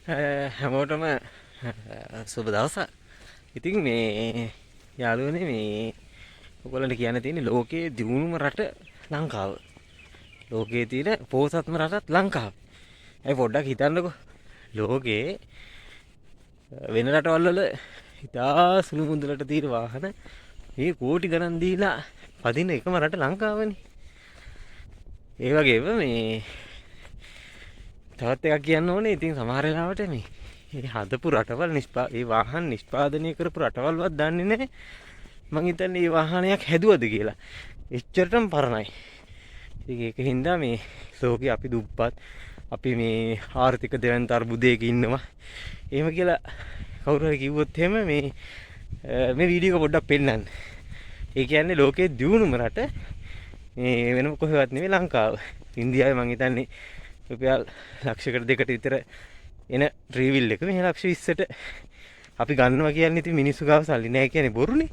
හැමෝටම සුබ දවසක්. ඉතින් මේ යාළුවනේ මේ ඔයගොල්ලන්ට කියන්න තියෙන්නේ ලෝකයේ දියුණුම රට ලංකාව. ලෝකයේ තියෙන පොහොසත්ම රටත් ලංකාව. ඒ පොඩ්ඩක් හිතන්නකෝ. ලෝකයේ වෙන රටවල් වල ඉතා සුළු මුදලට තියෙන වාහන මේ කෝටි ගණන් දීලා පදින එකම රට ලංකාවනේ. ඒ වගේම මේ තවත් එකක් කියන්න ඕනේ. ඉතින් සමහර වෙලාවට මේ හදපු රටවල් ඒ වාහන නිෂ්පාදනය කරපු රටවල්වත් දන්නේ නැහැ. මං හිතන්නේ මේ වාහනයක් හැදුවද කියලා. එච්චරටම පරණයි. ඉතින් ඒක හින්දා මේ ලෝකේ අපි දුප්පත්, අපි මේ ආර්ථික දෙවන්ත අර්බුදයක ඉන්නවා. එහෙම කියලා කවුරු හරි කිව්වොත් එහෙම මේ වීඩියෝ එක පොඩ්ඩක් පෙන්නන්න. ඒ කියන්නේ ලෝකයේ දියුණුම රට මේ වෙනම කොහෙවත් නෙවෙයි ලංකාව. ඉන්දියාවේ මං හිතන්නේ රුපියල් ලක්ෂයකට දෙකට විතර එන ට්‍රීවිල් එක මේ ලක්ෂ 20ට අපි ගන්නවා කියන්නේ ඉතින් මිනිස්සු ගාව සල්ලි නැහැ කියන්නේ බොරුනේ.